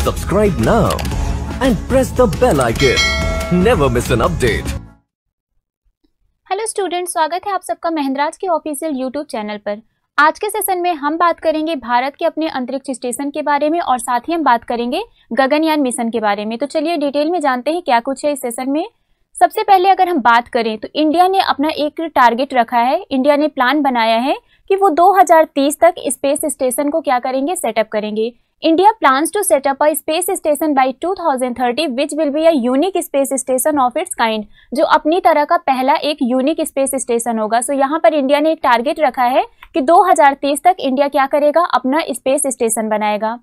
Subscribe now and press the bell icon. Never miss an update. Hello student, स्वागत है आप सबका महिंद्राज के ऑफिशियल यूट्यूब चैनल पर। आज के सेशन में हम बात करेंगे भारत के अपने अंतरिक्ष स्टेशन के बारे में और साथ ही हम बात करेंगे गगनयान मिशन के बारे में। तो चलिए डिटेल में जानते हैं क्या कुछ है इस सेशन में। सबसे पहले अगर हम बात करें तो इंडिया ने अपना एक टारगेट रखा है, इंडिया ने प्लान बनाया है कि वो 2030 तक स्पेस स्टेशन को क्या करेंगे, सेटअप करेंगे। India plans to set up a space station by 2030 which will be a unique space station of its kind, जो अपनी तरह का पहला एक यूनिक स्पेस स्टेशन होगा। सो यहाँ पर इंडिया ने एक टारगेट रखा है कि 2030 तक इंडिया क्या करेगा, अपना स्पेस स्टेशन बनाएगा।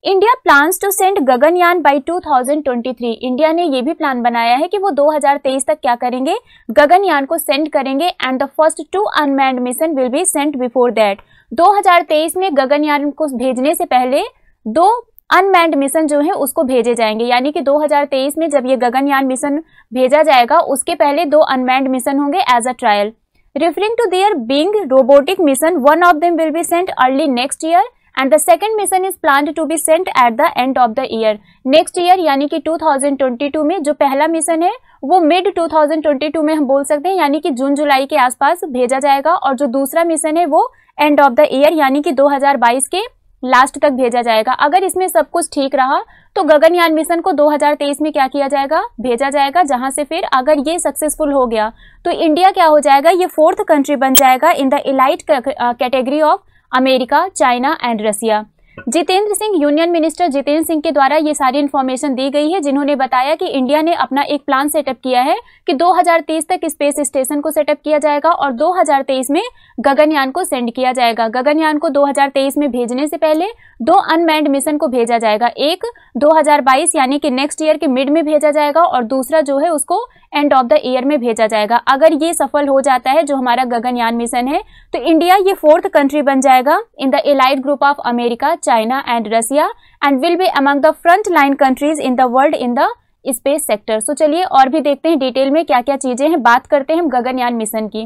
India plans to send Gaganyaan by 2023, India ने ये भी प्लान बनाया है कि वो 2023 तक क्या करेंगे, गगनयान को सेंड करेंगे and the first 2 unmanned mission will be Saint before that. 2023 में गगनयान को भेजने से पहले 2 अनमैन्ड मिशन जो है उसको भेजे जाएंगे, यानी कि 2023 में जब ये गगनयान मिशन भेजा जाएगा उसके पहले 2 अनमैन्ड मिशन होंगे as a trial. Referring to their being robotic mission, one of them will be sent early next year and the second mission is planned to be sent at the end of the year. Next year यानी कि 2022 में जो पहला mission है वो mid 2022 में हम बोल सकते हैं, यानी कि जून जुलाई के आसपास भेजा जाएगा, और जो दूसरा मिशन है वो end of the year यानी कि 2022 के लास्ट तक भेजा जाएगा। अगर इसमें सब कुछ ठीक रहा तो गगनयान मिशन को 2023 में क्या किया जाएगा, भेजा जाएगा, जहां से फिर अगर ये सक्सेसफुल हो गया तो इंडिया क्या हो जाएगा, ये 4th कंट्री बन जाएगा in the elite category of America, China and Russia. Jitendra Singh, union minister Jitendra Singh के द्वारा ये सारी इन्फॉर्मेशन दी गई है, जिन्होंने बताया कि इंडिया ने अपना एक प्लान सेटअप किया है कि 2030 तक स्पेस स्टेशन को सेटअप किया जाएगा और 2023 में गगनयान को सेंड किया जाएगा। गगनयान को 2023 में भेजने से पहले 2 अनमैन्ड मिशन को भेजा जाएगा, एक 2022 यानी कि नेक्स्ट ईयर के मिड में भेजा जाएगा और दूसरा जो है उसको एंड ऑफ द ईयर में भेजा जाएगा। अगर ये सफल हो जाता है जो हमारा गगनयान मिशन है तो इंडिया ये 4th कंट्री बन जाएगा in the elite group of America, China and Russia and will be among the front line countries in the world in the space sector. So चलिए और भी देखते हैं डिटेल में क्या क्या चीजें हैं। बात करते हैं हम गगनयान मिशन की।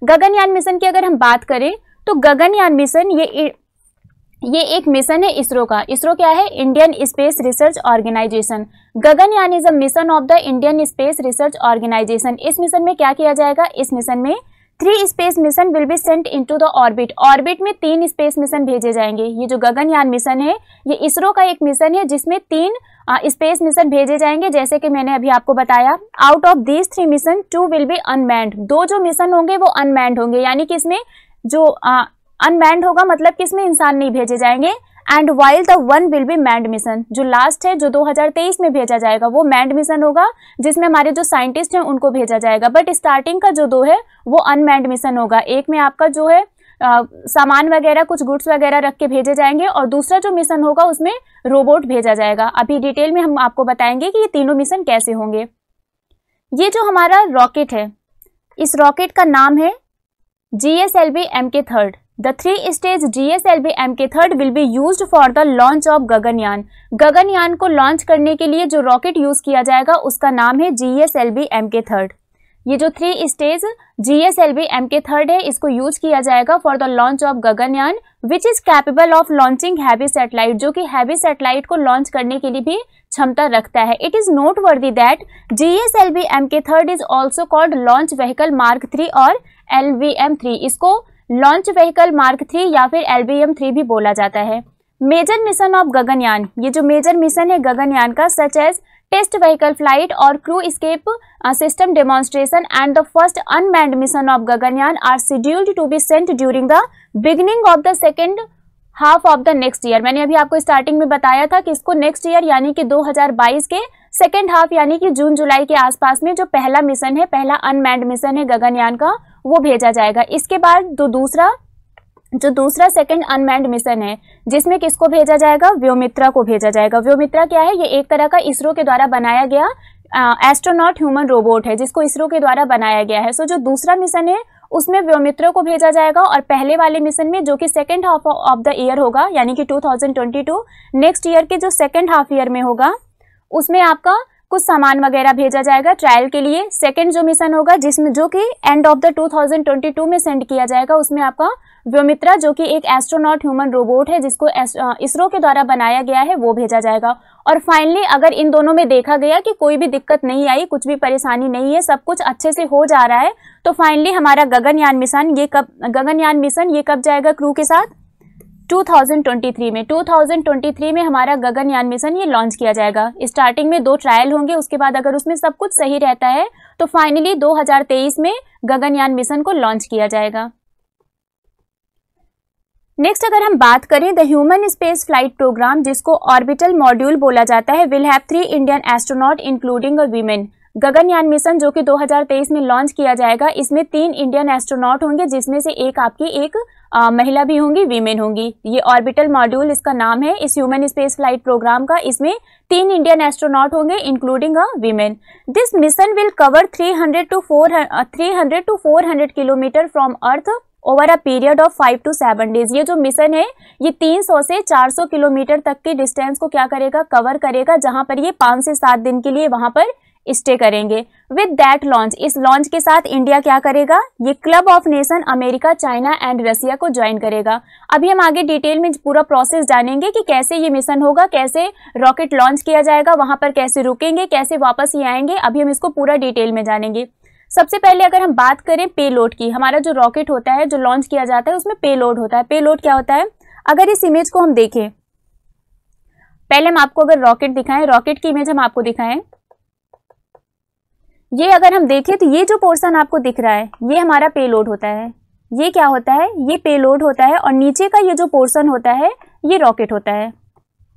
गगनयान मिशन की अगर हम बात करें तो गगनयान मिशन ये एक मिशन है इसरो का। इसरो क्या है, Indian space research organisation. Gaganyaan is a mission of the Indian space research organisation. इस मिशन में क्या किया जाएगा, इस मिशन में 3 space mission will be sent into the orbit. Orbit में 3 स्पेस मिशन भेजे जाएंगे। ये जो गगनयान मिशन है ये इसरो का एक मिशन है जिसमें 3 स्पेस मिशन भेजे जाएंगे, जैसे कि मैंने अभी आपको बताया। Out of these 3 mission 2 will be unmanned. 2 जो मिशन होंगे वो अनमैन्ड होंगे, यानी कि इसमें जो अनमैन्ड होगा मतलब कि इसमें इंसान नहीं भेजे जाएंगे। And while the 1 will be manned mission, जो लास्ट है जो 2023 में भेजा जाएगा वो मैन्ड मिशन होगा, जिसमें हमारे जो साइंटिस्ट हैं उनको भेजा जाएगा। बट स्टार्टिंग का जो 2 है वो अनमैन्ड मिशन होगा। एक में आपका जो है सामान वगैरह कुछ गुड्स वगैरह रख के भेजे जाएंगे और दूसरा जो मिशन होगा उसमें रोबोट भेजा जाएगा। अभी डिटेल में हम आपको बताएंगे कि ये तीनों मिशन कैसे होंगे। ये जो हमारा रॉकेट है, इस रॉकेट का नाम है GSLV Mk3rd। The 3-stage GSLV Mk3rd will be used for the launch of Gaganyaan. Gaganyaan को लॉन्च करने के लिए जो रॉकेट यूज किया जाएगा उसका नाम है GSLV Mk3rd। ये जो 3-stage GSLV Mk3rd है इसको यूज किया जाएगा for the launch of Gaganyaan which is capable of launching heavy satellite, जो कि हैवी सैटेलाइट को लॉन्च करने के लिए भी क्षमता रखता है। इट इज नोट वर्दी that GSLV Mk3rd is also called launch vehicle mark 3 और LVM-3। इसको लॉन्च व्हीकल मार्क 3 या फिर LVM-3 भी बोला जाता है। मेजर मिशन ऑफ गगनयान, ये जो मेजर मिशन है गगनयान का, such as test vehicle flight और crew escape system demonstration and the first unmanned mission of Gaganyaan are scheduled to be sent during the beginning of the second half of the next year. मैंने अभी आपको starting में बताया था कि इसको next year यानी कि 2022 के सेकेंड हाफ यानी कि जून जुलाई के आसपास में जो पहला मिशन है, पहला अनमैन्ड मिशन है गगनयान का, वो भेजा जाएगा। इसके बाद जो दूसरा सेकंड अनमैन्ड मिशन है जिसमें किसको भेजा जाएगा, व्योमित्रा को भेजा जाएगा। व्योमित्रा क्या है, ये एक तरह का इसरो के द्वारा बनाया गया एस्ट्रोनॉट ह्यूमन रोबोट है जिसको इसरो के द्वारा बनाया गया है। सो जो दूसरा मिशन है उसमें व्योमित्रा को भेजा जाएगा और पहले वाले मिशन में जो कि second half of the year होगा यानी कि 2022 नेक्स्ट ईयर के जो सेकेंड हाफ ईयर में होगा उसमें आपका कुछ सामान वगैरह भेजा जाएगा ट्रायल के लिए। सेकंड जो मिशन होगा जिसमें जो कि एंड ऑफ द 2022 में सेंड किया जाएगा उसमें आपका व्योमित्रा जो कि एक एस्ट्रोनॉट ह्यूमन रोबोट है जिसको इसरो के द्वारा बनाया गया है, वो भेजा जाएगा। और फाइनली अगर इन दोनों में देखा गया कि कोई भी दिक्कत नहीं आई, कुछ भी परेशानी नहीं है, सब कुछ अच्छे से हो जा रहा है, तो फाइनली हमारा गगनयान मिशन ये कब जाएगा क्रू के साथ? 2023 में हमारा गगनयान मिशन ये लॉन्च किया जाएगा। स्टार्टिंग में 2 ट्रायल होंगे, उसके बाद अगर उसमें सब कुछ सही रहता है तो फाइनली 2023 में गगनयान मिशन को लॉन्च किया जाएगा। नेक्स्ट अगर हम बात करें the human space flight programme, जिसको ऑर्बिटल मॉड्यूल बोला जाता है, will have 3 Indian astronaut including a women. Gaganyaan mission जो कि 2023 में लॉन्च किया जाएगा, इसमें 3 इंडियन एस्ट्रोनॉट होंगे, जिसमें से एक महिला भी होंगी, वीमेन होंगी। ये ऑर्बिटल मॉड्यूल इसका नाम है इस ह्यूमन स्पेस फ्लाइट प्रोग्राम का। इसमें 3 इंडियन एस्ट्रोनॉट होंगे including a women. This mission will cover 300 to 400 kilometre from earth over a period of 5 to 7 days. ये जो मिशन है ये 300 से 400 किलोमीटर तक की डिस्टेंस को क्या करेगा? कवर करेगा, जहां पर ये 5 से 7 दिन के लिए वहां पर स्टे करेंगे। विद दैट लॉन्च, इस लॉन्च के साथ इंडिया क्या करेगा? ये club of nation America, China and Russia को ज्वाइन करेगा। अभी हम आगे डिटेल में पूरा प्रोसेस जानेंगे कि कैसे ये मिशन होगा, कैसे रॉकेट लॉन्च किया जाएगा, वहां पर कैसे रुकेंगे, कैसे वापस ये आएंगे, अभी हम इसको पूरा डिटेल में जानेंगे। सबसे पहले अगर हम बात करें पेलोड की, हमारा जो रॉकेट होता है जो लॉन्च किया जाता है उसमें पेलोड होता है। पेलोड क्या होता है? अगर इस इमेज को हम देखें, पहले हम आपको अगर रॉकेट दिखाएं, रॉकेट की इमेज हम आपको दिखाएं, ये अगर हम देखें तो ये जो पोर्शन आपको दिख रहा है ये हमारा पेलोड होता है। ये क्या होता है? ये पेलोड होता है, और नीचे का ये जो पोर्शन होता है ये रॉकेट होता है।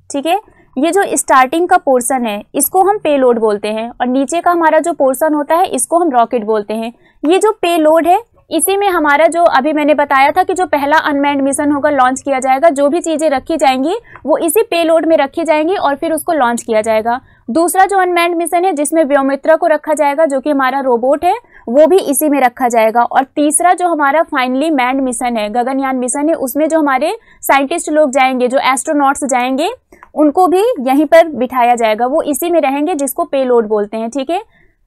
ठीक है, ये जो स्टार्टिंग का पोर्शन है इसको हम पेलोड बोलते हैं, और नीचे का हमारा जो पोर्शन होता है इसको हम रॉकेट बोलते हैं। ये जो पेलोड है इसी में हमारा जो अभी मैंने बताया था कि जो पहला अनमैन्ड मिशन होगा लॉन्च किया जाएगा, जो भी चीजें रखी जाएंगी वो इसी पेलोड में रखी जाएंगी और फिर उसको लॉन्च किया जाएगा। दूसरा जो अनमैन्ड मिशन है जिसमें व्योमित्रा को रखा जाएगा जो कि हमारा रोबोट है, वो भी इसी में रखा जाएगा। और तीसरा जो हमारा फाइनली मैन्ड मिशन है, गगनयान मिशन है, उसमें जो हमारे साइंटिस्ट लोग जाएंगे, जो एस्ट्रोनॉट्स जाएंगे, उनको भी यहीं पर बिठाया जाएगा, वो इसी में रहेंगे जिसको पेलोड बोलते हैं। ठीक है,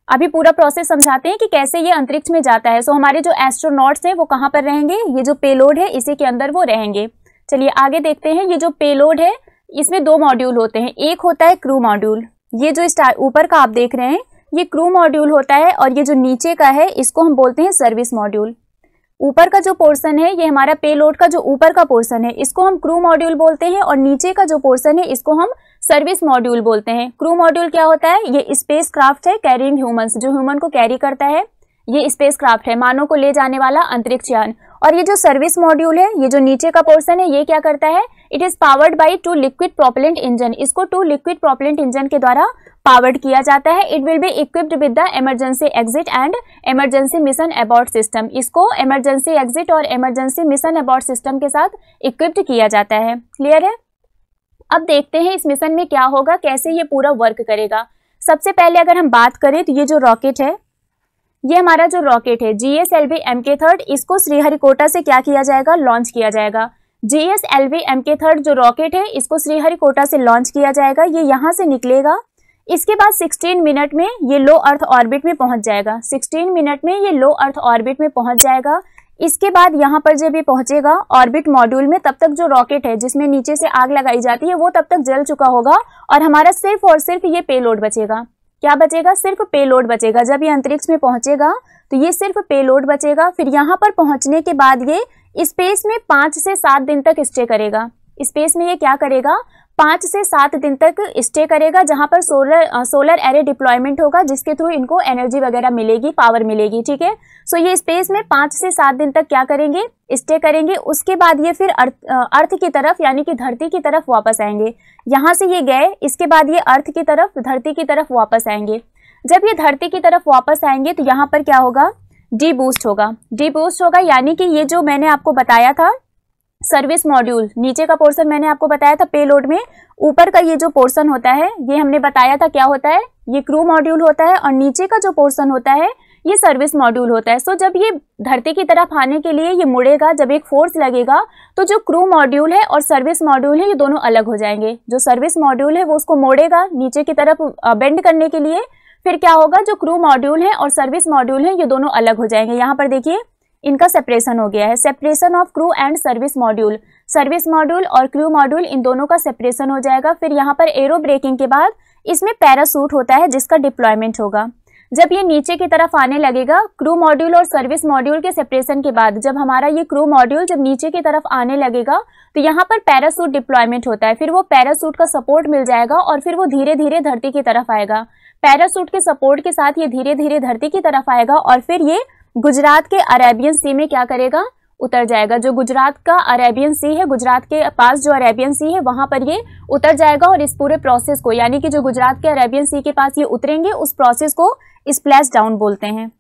अभी पूरा प्रोसेस समझाते हैं कि कैसे ये अंतरिक्ष में जाता है। सो हमारे जो एस्ट्रोनॉट्स हैं वो कहाँ पर रहेंगे? ये जो पेलोड है इसी के अंदर वो रहेंगे। चलिए आगे देखते हैं। ये जो पेलोड है इसमें 2 मॉड्यूल होते हैं। एक होता है क्रू मॉड्यूल, ये जो ऊपर का आप देख रहे हैं ये क्रू मॉड्यूल होता है, और ये जो नीचे का है इसको हम बोलते हैं सर्विस मॉड्यूल। ऊपर का जो पोर्शन है ये हमारा पेलोड का जो ऊपर का पोर्शन है इसको हम क्रू मॉड्यूल बोलते हैं, और नीचे का जो पोर्शन है इसको हम सर्विस मॉड्यूल बोलते हैं। क्रू मॉड्यूल क्या होता है? ये स्पेस क्राफ्ट है कैरिंग ह्यूमंस, जो ह्यूमन को कैरी करता है, ये स्पेस क्राफ्ट है, मानव को ले जाने वाला अंतरिक्ष यान। और ये जो सर्विस मॉड्यूल है, ये जो नीचे का पोर्शन है, ये क्या करता है? It is powered by 2 liquid propellant engine. इसको 2 लिक्विड प्रोपेलेंट इंजन के द्वारा पावर्ड किया जाता है। It will be equipped with the emergency exit and emergency mission abort system. इसको इमरजेंसी एग्जिट और इमरजेंसी मिशन अबॉर्ट सिस्टम के साथ इक्विप्ड किया जाता है। क्लियर है? अब देखते हैं इस मिशन में क्या होगा, कैसे ये पूरा वर्क करेगा। सबसे पहले अगर हम बात करें तो ये जो रॉकेट है, ये हमारा जो रॉकेट है GSLV MK3, इसको श्रीहरिकोटा से क्या किया जाएगा? लॉन्च किया जाएगा। GSLV MK3 जो रॉकेट है इसको श्रीहरिकोटा से लॉन्च किया जाएगा। ये यहाँ से निकलेगा, इसके बाद 16 मिनट में ये लो अर्थ ऑर्बिट में पहुंच जाएगा। 16 मिनट में ये लो अर्थ ऑर्बिट में पहुंच जाएगा। इसके बाद यहाँ पर जब ये पहुंचेगा ऑर्बिट मॉड्यूल में, तब तक जो रॉकेट है जिसमें नीचे से आग लगाई जाती है वो तब तक जल चुका होगा, और हमारा सिर्फ और सिर्फ ये पेलोड बचेगा। क्या बचेगा? सिर्फ पेलोड बचेगा। जब ये अंतरिक्ष में पहुंचेगा तो ये सिर्फ पेलोड बचेगा। फिर यहाँ पर पहुंचने के बाद ये स्पेस में 5 से 7 दिन तक स्टे करेगा। स्पेस में ये क्या करेगा? 5 से 7 दिन तक स्टे करेगा, जहां पर सोलर एरे डिप्लॉयमेंट होगा, जिसके थ्रू इनको एनर्जी वगैरह मिलेगी, पावर मिलेगी। ठीक है, सो ये स्पेस में 5 से 7 दिन तक क्या करेंगे? स्टे करेंगे। उसके बाद ये फिर अर्थ की तरफ यानी कि धरती की तरफ वापस आएंगे। यहाँ से ये गए, इसके बाद ये अर्थ की तरफ, धरती की तरफ वापस आएंगे। जब ये धरती की तरफ वापस आएंगे तो यहाँ पर क्या होगा? डी बूस्ट होगा। डी बूस्ट होगा यानी कि ये जो मैंने आपको बताया था सर्विस मॉड्यूल, नीचे का पोर्शन मैंने आपको बताया था पेलोड में, ऊपर का ये जो पोर्शन होता है ये हमने बताया था क्या होता है? ये क्रू मॉड्यूल होता है, और नीचे का जो पोर्शन होता है ये सर्विस मॉड्यूल होता है। सो जब ये धरती की तरफ आने के लिए ये मुड़ेगा, जब एक फोर्स लगेगा तो जो क्रू मॉड्यूल है और सर्विस मॉड्यूल है ये दोनों अलग हो जाएंगे। जो सर्विस मॉड्यूल है वो उसको मोड़ेगा नीचे की तरफ बेंड करने के लिए, फिर क्या होगा? जो क्रू मॉड्यूल है और सर्विस मॉड्यूल है ये दोनों अलग हो जाएंगे। यहाँ पर देखिए इनका सेपरेशन हो गया है। Separation of crew and service module, service module और क्रू मॉड्यूल इन दोनों का सेपरेशन हो जाएगा। फिर यहाँ पर एरो ब्रेकिंग के बाद इसमें पैरासूट होता है जिसका डिप्लॉयमेंट होगा। जब ये नीचे की तरफ आने लगेगा, क्रू मॉड्यूल और सर्विस मॉड्यूल के सेपरेशन के बाद जब हमारा ये क्रू मॉड्यूल जब नीचे की तरफ आने लगेगा तो यहाँ पर पैरासूट डिप्लॉयमेंट होता है। फिर वो पैरासूट का सपोर्ट मिल जाएगा और फिर वो धीरे धीरे धरती की तरफ आएगा। पैरासूट के सपोर्ट के साथ ये धीरे धीरे धरती की तरफ आएगा और फिर ये गुजरात के अरेबियन सी में क्या करेगा, उतर जाएगा। जो गुजरात का अरेबियन सी है, गुजरात के पास जो अरेबियन सी है वहां पर ये उतर जाएगा और इस पूरे प्रोसेस को, यानी कि जो गुजरात के अरेबियन सी के पास ये उतरेंगे, उस प्रोसेस को स्प्लैश डाउन बोलते हैं।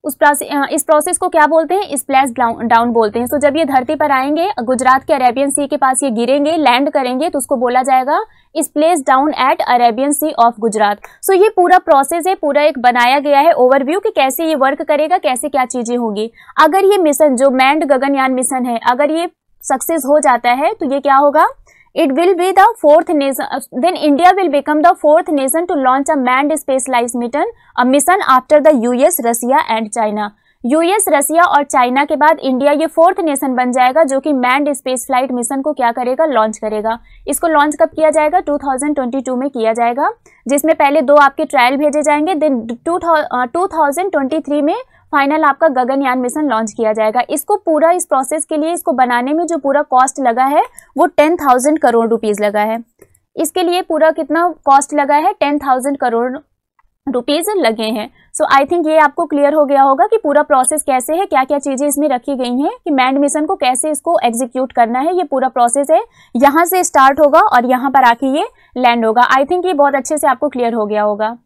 इस प्रोसेस को क्या बोलते हैं, स्प्लैश डाउन बोलते हैं। तो जब ये धरती पर आएंगे, गुजरात के अरेबियन सी के पास ये गिरेंगे, लैंड करेंगे, तो उसको बोला जाएगा splash down at Arabian sea off Gujarat. So ये पूरा प्रोसेस है, पूरा एक बनाया गया है ओवरव्यू कि कैसे ये वर्क करेगा, कैसे क्या चीजें होंगी। अगर ये मिशन जो मैन्ड गगनयान मिशन है, अगर ये सक्सेस हो जाता है तो ये क्या होगा, it will be the fourth nation, then India will become the fourth nation to launch a manned spaceflight mission after the US, Russia and China। US, Russia और चाइना के बाद इंडिया ये फोर्थ नेशन बन जाएगा जो कि manned space flight mission को क्या करेगा, लॉन्च करेगा। इसको लॉन्च कब किया जाएगा, 2022 में किया जाएगा, जिसमें पहले 2 आपके ट्रायल भेजे जाएंगे, देन 2023 में फाइनल आपका गगनयान मिशन लॉन्च किया जाएगा। इसको पूरा, इस प्रोसेस के लिए, इसको बनाने में जो पूरा कॉस्ट लगा है वो 10,000 करोड़ रुपीज लगा है। इसके लिए पूरा कितना कॉस्ट लगा है, 10,000 करोड़ रुपीज लगे हैं। सो आई थिंक ये आपको क्लियर हो गया होगा कि पूरा प्रोसेस कैसे है, क्या क्या चीजें इसमें रखी गई हैं कि मैन्ड मिशन को कैसे इसको एग्जीक्यूट करना है। ये पूरा प्रोसेस है, यहाँ से स्टार्ट होगा और यहाँ पर आके ये लैंड होगा। आई थिंक ये बहुत अच्छे से आपको क्लियर हो गया होगा।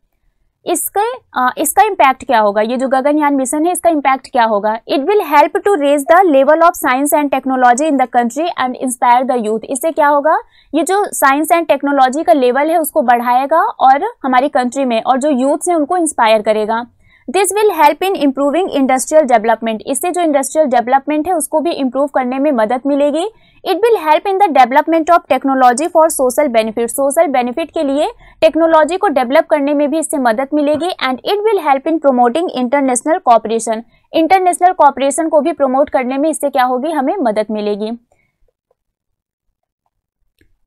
इसका इम्पैक्ट क्या होगा, ये जो गगनयान मिशन है इसका इम्पैक्ट क्या होगा। It will help to raise the level of science and technology in the country and inspire the youth. इससे क्या होगा, ये जो साइंस एंड टेक्नोलॉजी का लेवल है उसको बढ़ाएगा और हमारी कंट्री में और जो यूथ्स हैं उनको इंस्पायर करेगा। This will help in improving industrial development. इससे जो इंडस्ट्रियल डेवलपमेंट है उसको भी इम्प्रूव करने में मदद मिलेगी। It will help in the development of technology for social benefit. Social benefit के लिए टेक्नोलॉजी को डेवलप करने में भी इससे मदद मिलेगी। And it will help in promoting international cooperation. International cooperation को भी प्रमोट करने में इससे क्या होगी, हमें मदद मिलेगी।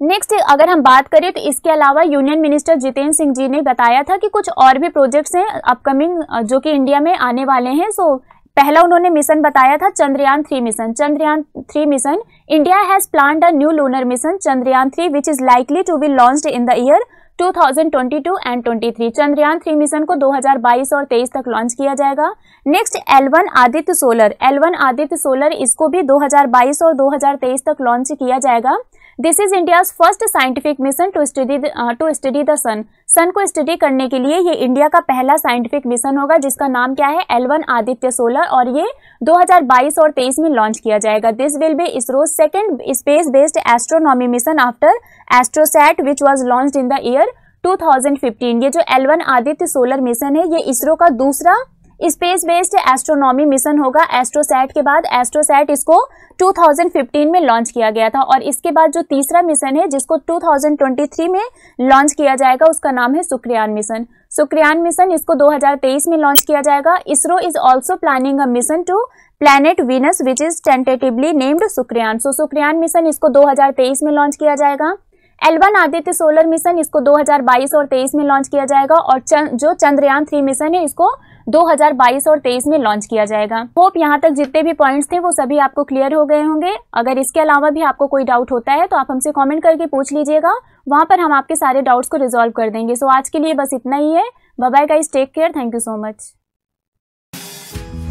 नेक्स्ट अगर हम बात करें तो इसके अलावा यूनियन मिनिस्टर जितेंद्र सिंह जी ने बताया था कि कुछ और भी प्रोजेक्ट्स हैं अपकमिंग जो कि इंडिया में आने वाले हैं। सो पहला उन्होंने मिशन बताया था Chandrayaan 3 mission. Chandrayaan 3 mission, India has planned a new lunar mission Chandrayaan 3 which is likely to be launched in the year 2022 and 23। Chandrayaan 3 mission को 2022 और 23 तक लॉन्च किया जाएगा। Next L1 Aditya solar, L1 Aditya solar, इसको भी 2022 और 2023 तक लॉन्च किया जाएगा। This is India's first scientific mission to study the sun. Sun को स्टडी करने के लिए ये इंडिया का पहला साइंटिफिक मिशन होगा जिसका नाम क्या है, L1 आदित्य सोलर, और ये 2022 और 23 में लॉन्च किया जाएगा। This will be ISRO second space based astronomy mission after AstroSat which was launched in the year 2015। ये जो L1 आदित्य सोलर मिशन है ये इसरो का दूसरा स्पेस बेस्ड एस्ट्रोनॉमी मिशन होगा एस्ट्रोसैट के बाद। एस्ट्रोसैट इसको 2015 में लॉन्च किया गया था और इसके बाद जो तीसरा मिशन है जिसको 2023 में लॉन्च किया जाएगा उसका नाम है शुक्रयान मिशन। शुक्रयान मिशन इसको 2023 में लॉन्च किया जाएगा। ISRO is also planning a mission to planet Venus which is tentatively named Shukrayaan. So Shukrayaan mission इसको 2023 में लॉन्च किया जाएगा। L1 आदित्य सोलर मिशन इसको 2022 और 23 में लॉन्च किया जाएगा और जो चंद्रयान 3 मिशन है इसको 2022 और 23 में लॉन्च किया जाएगा। होप यहाँ तक जितने भी पॉइंट्स थे वो सभी आपको क्लियर हो गए होंगे। अगर इसके अलावा भी आपको कोई डाउट होता है तो आप हमसे कमेंट करके पूछ लीजिएगा, वहां पर हम आपके सारे डाउट्स को रिजॉल्व कर देंगे। सो आज के लिए बस इतना ही है। Bye bye guys, take care, thank you so much.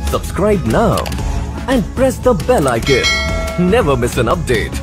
Subscribe now and press the bell icon. Never miss an update.